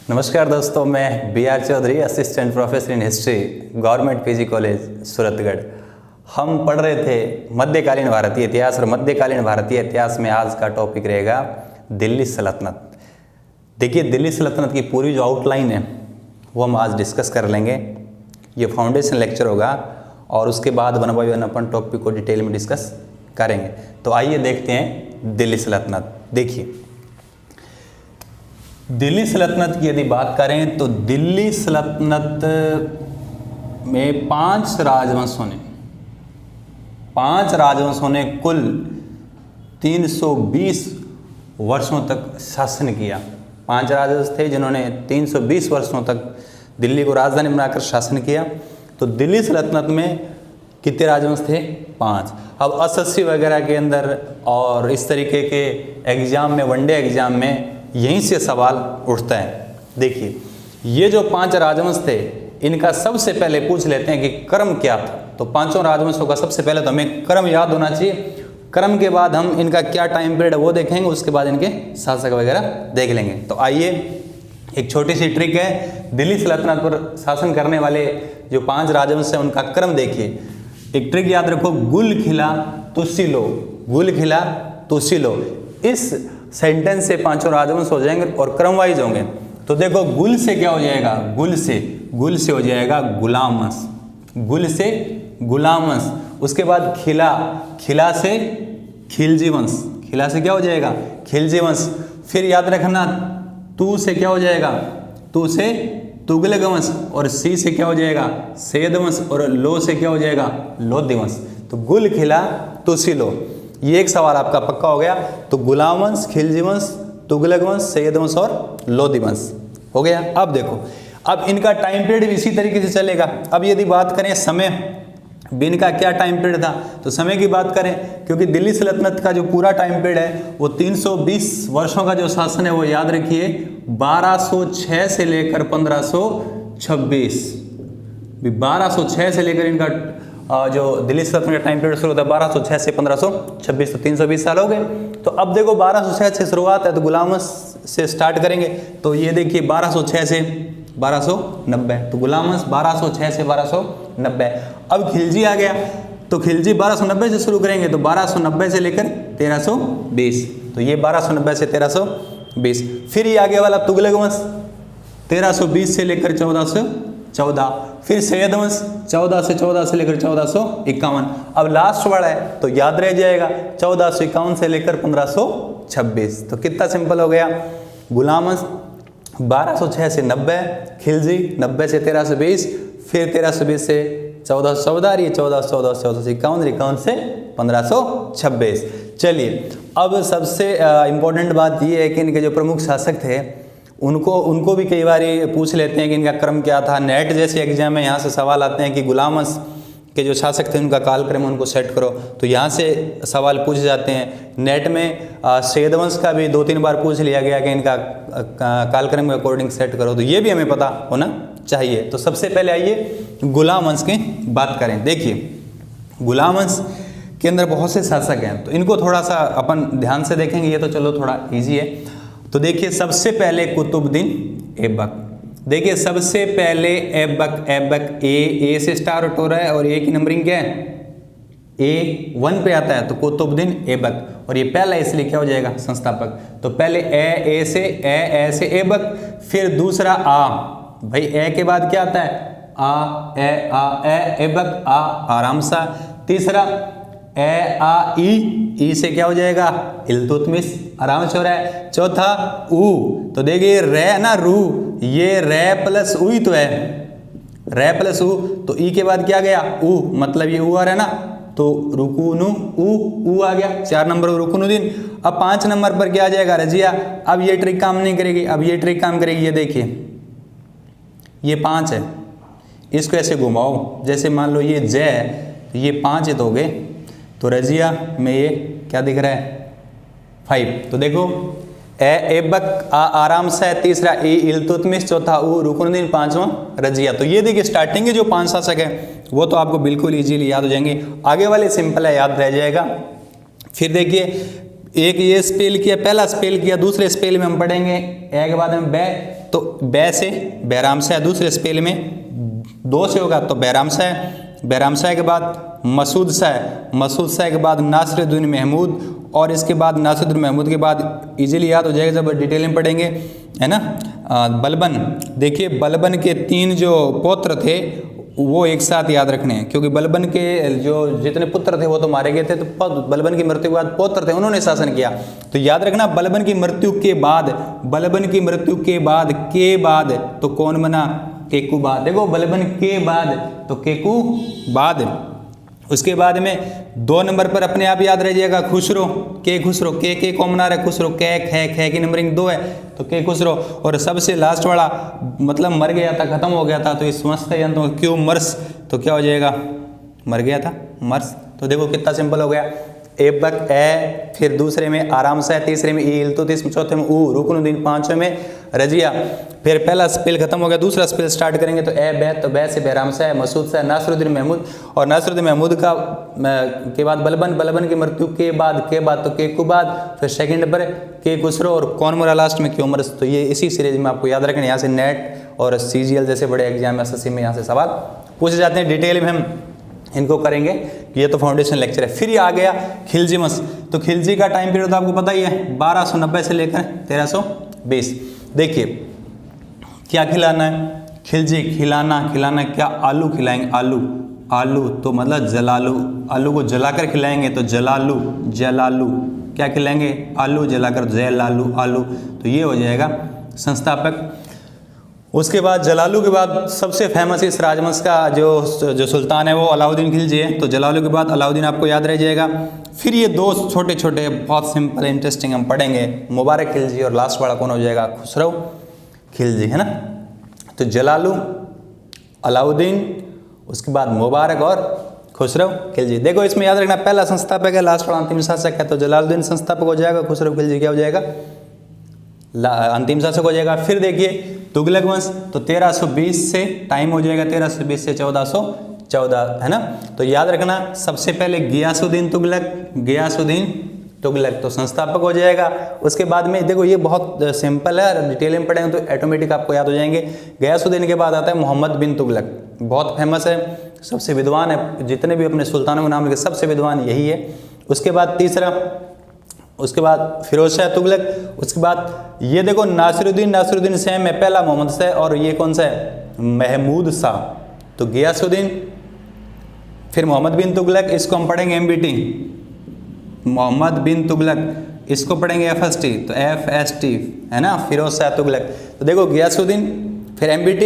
नमस्कार दोस्तों, मैं BR Chaudhary, assistant professor in history, government PG college Suratgarh. हम पढ़ रहे थे मध्यकालीन भारतीय इतिहास और मध्यकालीन भारतीय इतिहास में आज का टॉपिक रहेगा दिल्ली सल्तनत। देखिए, दिल्ली सल्तनत की पूरी जो आउटलाइन है वो हम आज डिस्कस कर लेंगे। ये फाउंडेशन लेक्चर होगा और उसके बाद one by one upon topic को डिटेल में डिस्कस करेंगे। तो आइए देखते हैं दिल्ली सल्तनत। देखिए, दिल्ली सल्तनत की यदि बात करें तो दिल्ली सल्तनत में पांच राजवंशों ने कुल 320 वर्षों तक शासन किया। 5 राजवंश थे जिन्होंने 320 वर्षों तक दिल्ली को राजधानी बनाकर शासन किया। तो दिल्ली सल्तनत में कितने राजवंश थे? 5। अब एसएससी वगैरह के अंदर और इस तरीके के एग्जाम में, वनडे एग्जाम में यहीं से सवाल उठता है। देखिए, ये जो 5 राजवंश थे इनका सबसे पहले पूछ लेते हैं कि क्रम क्या था। तो पांचों राजवंशों का सबसे पहले तो हमें क्रम याद होना चाहिए। क्रम के बाद हम इनका क्या टाइम पीरियड है वो देखेंगे, उसके बाद इनके शासक वगैरह देख लेंगे। तो आइए, एक छोटी सी ट्रिक है, दिल्ली सल्तनत पर शासन करने वाले जो 5 राजवंश हैं उनका क्रम देखिए। एक ट्रिक याद रखो, गुल खिला तुलसी लो, गुल खिला तुलसी लो। इस सेंटेंस से 5 राजवंश हो जाएंगे और क्रम वाइज होंगे। तो देखो, गुल से क्या हो जाएगा? गुल से हो जाएगा गुलाम वंश, गुल से गुलाम वंश। उसके बाद खिला से खिलजी वंश, खिला से क्या हो जाएगा? खिलजी वंश। फिर याद रखना, तू से क्या हो जाएगा? तू से तुगलक वंश। और सी से क्या हो जाएगा? सैयद वंश। और लो से क्या हो जाएगा? लोधी वंश। तो गुल खिला तुलसी लो, ये एक सवाल आपका पक्का हो गया। तो गुलाम वंश, खिलजी वंश, तुगलक वंश, सैयद वंश और लोधी वंश हो गया। अब देखो, अब इनका टाइम पीरियड भी इसी तरीके से चलेगा। अब यदि बात करें समय, इनका क्या टाइम पीरियड था, तो समय की बात करें, क्योंकि दिल्ली सल्तनत का जो पूरा टाइम पीरियड है वो 320 वर्षों का जो शासन है वो याद रखिए 1206 से लेकर 1526। 1206 से लेकर इनका जो दिल्ली सल्तनत का टाइम पीरियड शुरू होता है 1206 से 1526, तो 320 साल हो गए। तो अब देखो, 1206 से शुरुआत है तो गुलाम वंश से स्टार्ट करेंगे। तो ये देखिए, 1206 से 1290, तो गुलाम वंश 1206 से 1290। अब खिलजी आ गया, तो खिलजी 1290 से शुरू करेंगे, तो 1290 से लेकर 1320, तो ये 1290 से 1320। फिर ये आगे वाला तुगलक वंश 1320 से लेकर 1414। फिर सैयद वंश 1414 से लेकर 1451। अब लास्ट वाला है तो याद रह जाएगा 1451 से लेकर 1526। तो कितना सिंपल हो गया, गुलाम वंश 1206 से 90, खिलजी 90 से 1320, फिर 1320 से 1414, ये 1414 से 1451, 51 से 1526। चलिए, अब सबसे इम्पोर्टेंट बात ये है कि इनके जो प्रमुख शासक थे उनको भी कई बार पूछ लेते हैं कि इनका क्रम क्या था। नेट जैसे एग्जाम में यहाँ से सवाल आते हैं कि गुलाम वंश के जो शासक थे उनका कालक्रम उनको सेट करो, तो यहाँ से सवाल पूछे जाते हैं। नेट में सैयद वंश का भी 2-3 बार पूछ लिया गया कि इनका कालक्रम के अकॉर्डिंग सेट करो, तो ये भी हमें पता होना चाहिए। तो सबसे पहले आइए गुलाम वंश की बात करें। देखिए, गुलाम वंश के अंदर बहुत से शासक हैं, तो इनको थोड़ा सा अपन ध्यान से देखेंगे, ये तो चलो थोड़ा ईजी है। तो देखिए, सबसे पहले कुतुबुद्दीन ऐबक। देखिए, सबसे पहले ऐबक ए से स्टार्ट हो रहा है और ए की नंबरिंग क्या है? A1 पे आता है, तो कुतुबुद्दीन ऐबक। और ये पहला इसलिए क्या हो जाएगा? संस्थापक। तो पहले ए से ऐबक, फिर दूसरा आ। भाई ए के बाद क्या आता है? ऐबक, आ आराम सा। तीसरा ई से क्या हो जाएगा? इल्तुतमिश, आराम से हो रहा है। चौथा ऊ, तो देखिए रे ना रू, ये रे प्लस ऊ ही तो है, रे प्लस ऊ। तो ई के बाद क्या गया? ऊ, मतलब ये ऊ आ रहा है ना, तो रुकुनु ऊ आ गया। 4 नंबर रुकुनुद्दीन। अब 5 नंबर पर क्या आ जाएगा? रजिया। अब ये ट्रिक काम नहीं करेगी, अब ये ट्रिक काम करेगी। ये देखिए, ये 5 है, इसको ऐसे घुमाओ, जैसे मान लो ये जय है, तो ये 5 है तो हो गए। तो रजिया में ये क्या दिख रहा है? 5। तो देखो, ऐबक आराम से है, तीसरा ए इल्तुतमिश, चौथा ऊ रुकुनुद्दीन, 5वां रजिया। तो ये देखिए, स्टार्टिंग के जो 5 शासक है वो तो आपको बिल्कुल इजीली याद हो जाएंगे। आगे वाले सिंपल है, याद रह जाएगा। फिर देखिए, एक ये स्पेल किया, पहला स्पेल किया, दूसरे स्पेल में हम पढ़ेंगे ए के बाद में बे, तो बे से बैराम शाह, दूसरे स्पेल में 2 से होगा तो बैराम शाह, बैराम शाह के बाद मसूद शाह, मसूद शाह के बाद नासिरुद्दीन महमूद, और इसके बाद नासिरुद्दीन महमूद के बाद इजीली याद हो जाएगा जब डिटेल में पढ़ेंगे, है ना। बलबन, देखिए बलबन के 3 जो पौत्र थे वो एक साथ याद रखने हैं, क्योंकि बलबन के जो जितने पुत्र थे वो तो मारे गए थे, तो बलबन की मृत्यु के बाद पौत्र थे उन्होंने शासन किया। तो याद रखना बलबन की मृत्यु के बाद, बलबन की मृत्यु के बाद तो कौन बना, केकू बाद। देखो बलबन के बाद तो केकू बाद। उसके बाद में 2 नंबर पर अपने आप याद रह जाएगा खुसरो, के खुसरो, के कॉमनर है, खुसरो कै खे की नंबरिंग 2 है तो के खुसरो। और सबसे लास्ट वाला मतलब मर गया था, खत्म हो गया था, तो इस समस्त यंत्र क्यों मर्स, तो क्या हो जाएगा, मर गया था, मर्स। तो देखो कितना सिंपल हो गया, एबक ए, फिर दूसरे में आराम से, तीसरे में ईल, तो चौथे में ऊ, रुकनुद्दीन, 5वें में रजिया। फिर पहला स्पेल खत्म हो गया, दूसरा स्पेल स्टार्ट करेंगे तो ए बै, तो बै से बैराम से, मसूद से नासिरुद्दीन महमूद, और नासिरुद्दीन महमूद का के बाद बलबन, बलबन की मृत्यु के बाद तो केकू बाद, फिर सेकंड पर के खुसरो, और कौन मरा लास्ट में, क्यों मर्स। तो ये इसी सीरीज में आपको याद रखना, यहाँ से नेट और CGL जैसे बड़े एग्जाम SSC में यहाँ से सवाल पूछे जाते हैं। डिटेल में हम इनको करेंगे, ये तो फाउंडेशन लेक्चर है। फिर ये आ गया खिलजी मस, तो खिलजी का टाइम पीरियड तो आपको पता ही है, 1290 से लेकर 1320। देखिए क्या खिलाना है, खिलजी खिलाना क्या, आलू खिलाएंगे, आलू तो मतलब जलालू, आलू को जलाकर खिलाएंगे तो जलालू, क्या खिलाएंगे, आलू जलाकर, जलालू, आलू, तो ये हो जाएगा संस्थापक। उसके बाद जलालू के बाद सबसे फेमस इस राजवंश का जो सुल्तान है वो अलाउद्दीन खिलजी है, तो जलालू के बाद अलाउद्दीन आपको याद रह जाएगा। फिर ये 2 छोटे छोटे बहुत सिंपल इंटरेस्टिंग हम पढ़ेंगे, मुबारक खिलजी, और लास्ट वाला कौन हो जाएगा, खुसरो खिलजी, है ना। तो जलालू, अलाउद्दीन, उसके बाद मुबारक और खुसरो खिलजी। देखो इसमें याद रखना पहला संस्थापक है, लास्ट वाला अंतिम शासक है, तो जलालुद्दीन संस्थापक हो जाएगा, खुसरो खिलजी क्या हो जाएगा, अंतिम शासक हो जाएगा। फिर देखिए तुगलक वंश, तो 1320 से टाइम हो जाएगा, 1320 से 1414, है ना। तो याद रखना सबसे पहले गियासुद्दीन तुगलक तो संस्थापक हो जाएगा। उसके बाद में देखो ये बहुत सिंपल है, डिटेल में पढ़ेंगे तो ऑटोमेटिक आपको याद हो जाएंगे। गियासुद्दीन के बाद आता है मोहम्मद बिन तुगलक, बहुत फेमस है, सबसे विद्वान है, जितने भी अपने सुल्तानों के नाम लिखे सबसे विद्वान यही है। उसके बाद तीसरा, उसके बाद फिरोज शाह तुगलक। उसके बाद ये देखो नासिरुद्दीन शाह में पहला मोहम्मद शाह, और ये कौन सा है, महमूद शाह। तो गियासुद्दीन, फिर मोहम्मद बिन तुगलक, इसको हम पढ़ेंगे MBT, मोहम्मद बिन तुगलक, इसको पढ़ेंगे FST, तो FST, है ना, फिरोज शाह तुगलक। तो देखो गियासुद्दीन, फिर MBT,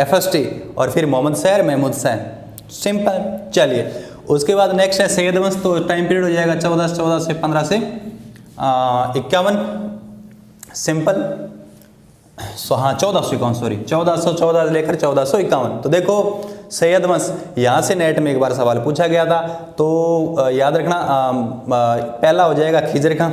FST, और फिर मोहम्मद शाह, महमूद शाह, सिंपल। चलिए उसके बाद नेक्स्ट है सैयद वंश, तो टाइम पीरियड हो जाएगा 1414 से 15 से 51, सिंपल। हाँ 1451, सॉरी 1414 से लेकर 1451। तो देखो सैयद वंश, यहाँ से नेट में एक बार सवाल पूछा गया था, तो याद रखना पहला हो जाएगा खिजर खां,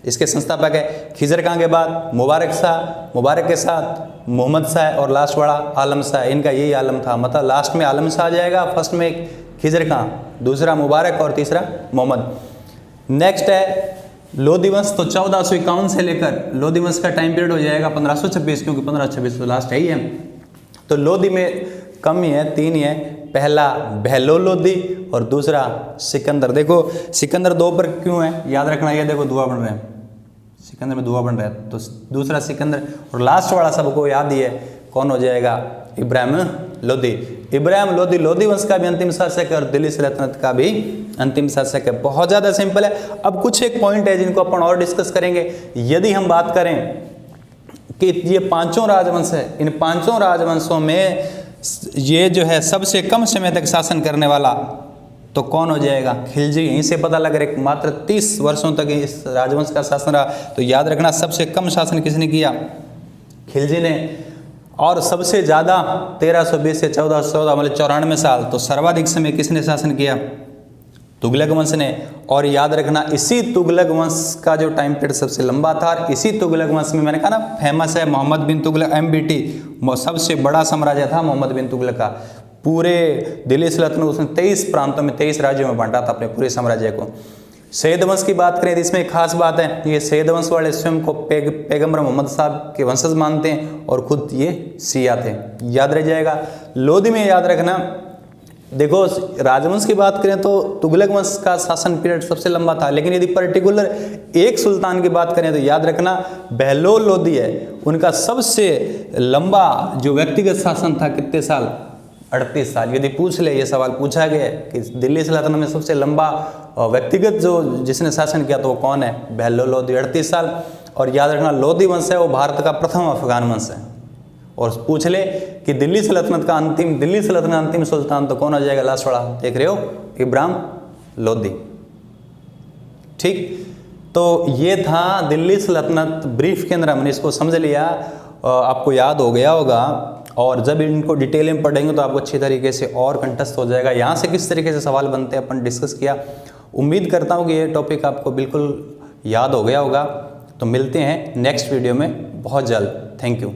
इसके संस्थापक है। खिजर खां के बाद मुबारक शाह, मुबारक के साथ मोहम्मद शाह, और लास्ट वाला आलम शाह, इनका यही आलम था, मतलब लास्ट में आलम शाह आ जाएगा, फर्स्ट में खिजर खां, दूसरा मुबारक और तीसरा मोहम्मद। नेक्स्ट है लोधी वंश, तो 1451 से लेकर लोधी वंश का टाइम पीरियड हो जाएगा 1526, क्योंकि 1526 तो लास्ट है ही है। तो लोधी में कम ही है, 3 ही है, पहला बहलोल लोधी और दूसरा सिकंदर। देखो सिकंदर 2 पर क्यों है, याद रखना, ये देखो धुआं बन रहा है, सिकंदर में धुआं बन रहा है, तो दूसरा सिकंदर, और लास्ट वाला सबको याद ही है, कौन हो जाएगा, इब्राहिम लोधी। इब्राहिम लोधी लोधी वंश का भी अंतिम शासक है, और दिल्ली सल्तनत का भी अंतिम शासक है। बहुत ज़्यादा सिंपल है। अब कुछ एक पॉइंट है जिनको अपन और डिस्कस करेंगे। यदि हम बात करें कि ये 5 राजवंश है, इन 5 राजवंशों में ये जो है सबसे कम समय तक शासन करने वाला तो कौन हो जाएगा, खिलजी। यहीं से पता लग रहा है मात्र 30 वर्षों तक इस राजवंश का शासन रहा। तो याद रखना सबसे कम शासन किसने किया, खिलजी ने। और सबसे ज़्यादा 1320 से 1414 मतलब 94 साल, तो सर्वाधिक समय किसने शासन किया, तुगलक वंश ने। और याद रखना इसी तुगलक वंश का जो टाइम पीरियड सबसे लंबा था, इसी तुगलक वंश में मैंने कहा ना फेमस है मोहम्मद बिन तुगलक, MBT, सबसे बड़ा साम्राज्य था मोहम्मद बिन तुगलक का। पूरे दिल्ली सल्तनत उसने 23 प्रांतों में 23 राज्यों में बांटा था अपने पूरे साम्राज्य को। सैयद वंश की बात करें तो इसमें एक खास बात है, ये सैयद वंश वाले स्वयं को पैगंबर मोहम्मद साहब के वंशज मानते हैं और खुद ये शिया थे, याद रह जाएगा। लोधी में याद रखना, देखो राजवंश की बात करें तो तुगलक वंश का शासन पीरियड सबसे लंबा था, लेकिन यदि पर्टिकुलर एक सुल्तान की बात करें तो याद रखना बहलोल लोधी है, उनका सबसे लंबा जो व्यक्तिगत शासन था कितने साल, 38 साल। यदि पूछ ले, ये सवाल पूछा गया है कि दिल्ली सल्तनत में सबसे लंबा व्यक्तिगत जो जिसने शासन किया तो वो कौन है, बहलोल लोधी, 38 साल। और याद रखना लोधी वंश है वो भारत का प्रथम अफगान वंश है। और पूछ ले कि दिल्ली सल्तनत का अंतिम सुल्तान तो कौन आ जाएगा, लास्ट वाला देख रहे हो, इब्राहिम लोधी। ठीक, तो ये था दिल्ली सल्तनत ब्रीफ के अंदर हमने इसको समझ लिया, आपको याद हो गया होगा। और जब इनको डिटेल में पढ़ेंगे तो आपको अच्छी तरीके से और कंठस्थ हो जाएगा, यहाँ से किस तरीके से सवाल बनते हैं अपन डिस्कस किया। उम्मीद करता हूँ कि ये टॉपिक आपको बिल्कुल याद हो गया होगा। तो मिलते हैं नेक्स्ट वीडियो में बहुत जल्द। Thank you.